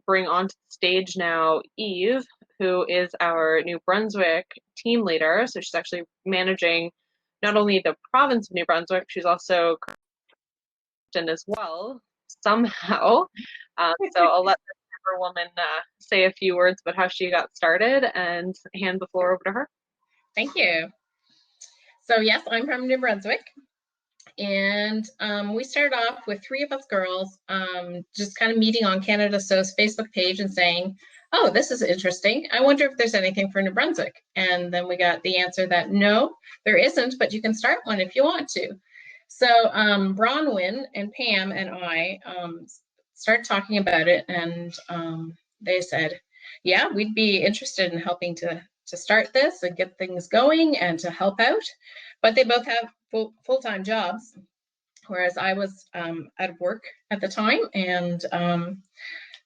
bring onto the stage now Eve, who is our New Brunswick team leader. So she's actually managing not only the province of New Brunswick, she's also Christian as well, somehow. So I'll let the woman say a few words about how she got started and hand the floor over to her. Thank you. So yes, I'm from New Brunswick. And we started off with 3 of us girls just kind of meeting on Canada Sew's Facebook page and saying, oh, this is interesting. I wonder if there's anything for New Brunswick. And then we got the answer that no, there isn't, but you can start one if you want to. So Bronwyn and Pam and I started talking about it, and they said, yeah, we'd be interested in helping to start this and get things going and to help out. But they both have full-time jobs, whereas I was out of work at the time. And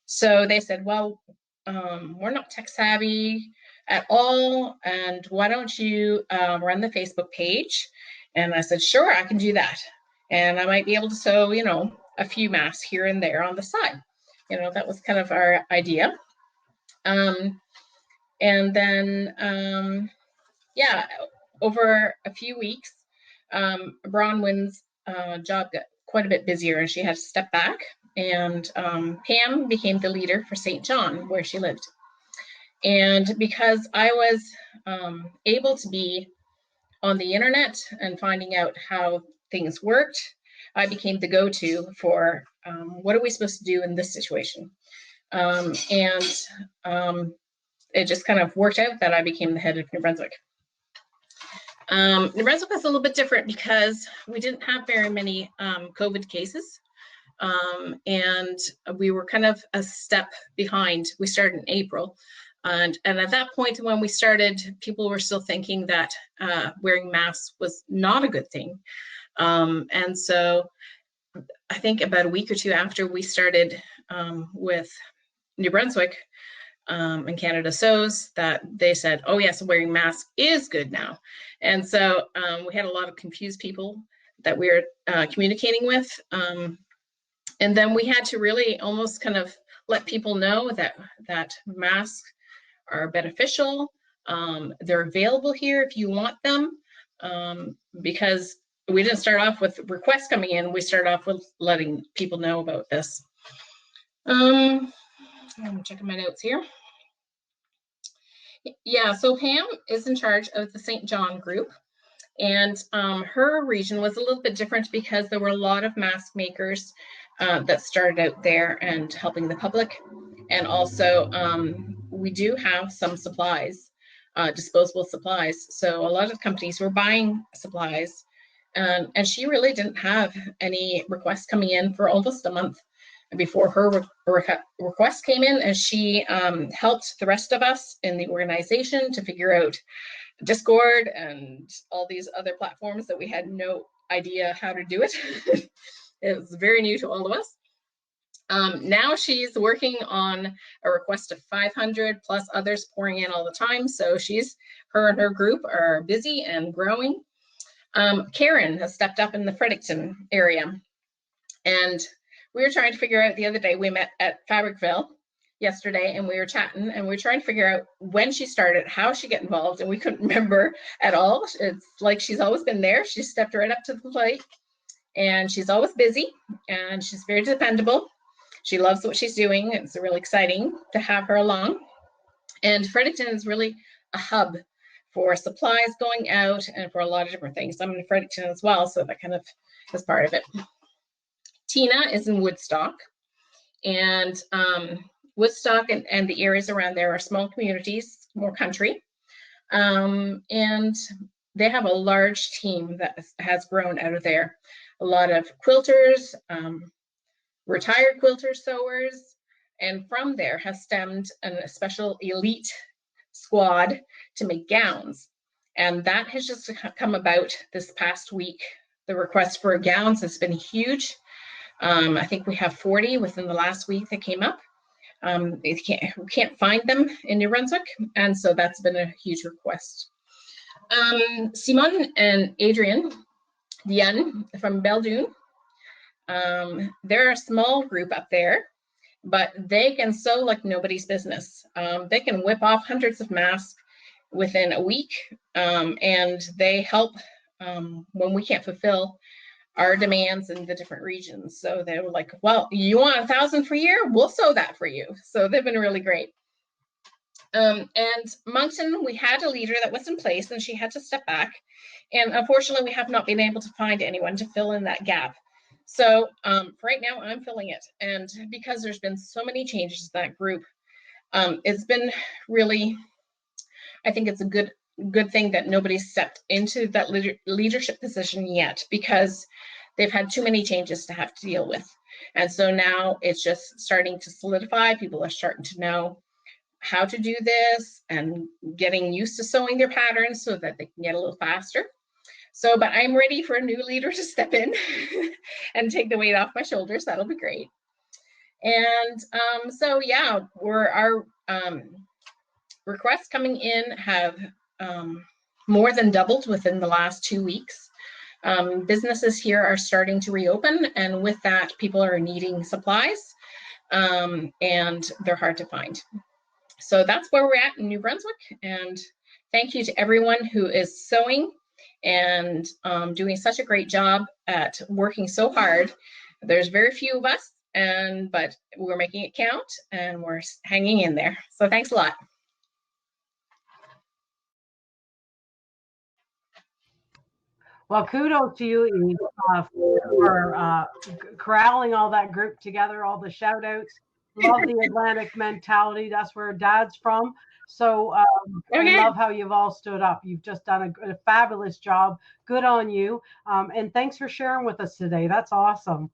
so they said, well, we're not tech savvy at all, and why don't you run the Facebook page? And I said, sure, I can do that. And I might be able to sew, you know, a few masks here and there on the side. You know, that was kind of our idea. And then, yeah, over a few weeks, Bronwyn's job got quite a bit busier and she had to step back. And Pam became the leader for St. John, where she lived. And because I was able to be on the internet and finding out how things worked, I became the go-to for what are we supposed to do in this situation? It just kind of worked out that I became the head of New Brunswick. New Brunswick was a little bit different because we didn't have very many COVID cases. And we were kind of a step behind. We started in April. And at that point when we started, people were still thinking that wearing masks was not a good thing. And so I think about a week or two after we started with New Brunswick and Canada Sews, that they said, oh yes, wearing masks is good now. And so we had a lot of confused people that we were communicating with. And then we had to really almost kind of let people know that masks are beneficial. They're available here if you want them, because we didn't start off with requests coming in. We started off with letting people know about this. I'm checking my notes here. Yeah, so Pam is in charge of the St. John group, and her region was a little bit different because there were a lot of mask makers that started out there and helping the public. And also we do have some supplies, disposable supplies. So a lot of companies were buying supplies, and she really didn't have any requests coming in for almost a month before her request came in, and she helped the rest of us in the organization to figure out Discord and all these other platforms that we had no idea how to do it. It was very new to all of us. Now she's working on a request of 500 plus others pouring in all the time. So her and her group are busy and growing. Karen has stepped up in the Fredericton area, and we were trying to figure out the other day, we met at Fabricville yesterday and we were chatting and we were trying to figure out when she started, how she got involved, and we couldn't remember at all. It's like she's always been there. She stepped right up to the plate, and she's always busy and she's very dependable. She loves what she's doing. It's really exciting to have her along. And Fredericton is really a hub for supplies going out and for a lot of different things. I'm in Fredericton as well, so that kind of is part of it. Tina is in Woodstock, and Woodstock and the areas around there are small communities, more country, and they have a large team that has grown out of there. A lot of quilters, retired quilter sewers, and from there has stemmed a special elite squad to make gowns. And that has just come about this past week. The request for gowns has been huge. I think we have 40 within the last week that came up. We can't find them in New Brunswick, and so that's been a huge request. Simone and Adrian Diane from Beldoon, they're a small group up there, but they can sew like nobody's business. They can whip off hundreds of masks within a week, and they help when we can't fulfill our demands in the different regions. So they were like, well, you want 1,000 for a year? We'll sew that for you. So they've been really great. And Moncton, we had a leader that was in place and she had to step back. And unfortunately, we have not been able to find anyone to fill in that gap. So right now I'm filling it. And because there's been so many changes to that group, it's been really, I think it's a good thing that nobody's stepped into that leadership position yet, because they've had too many changes to have to deal with. And so now it's just starting to solidify. People are starting to know how to do this and getting used to sewing their patterns so that they can get a little faster. So, but I'm ready for a new leader to step in and take the weight off my shoulders. That'll be great. And so, yeah, our requests coming in have more than doubled within the last 2 weeks. Businesses here are starting to reopen, and with that, people are needing supplies, and they're hard to find. So that's where we're at in New Brunswick. And thank you to everyone who is sewing and doing such a great job at working so hard. There's very few of us, but we're making it count and we're hanging in there. So thanks a lot. Well, kudos to you, Eve, for corralling all that group together, all the shout outs. Love the Atlantic mentality. That's where Dad's from. So Okay. I love how you've all stood up. You've just done a fabulous job. Good on you. And thanks for sharing with us today. That's awesome.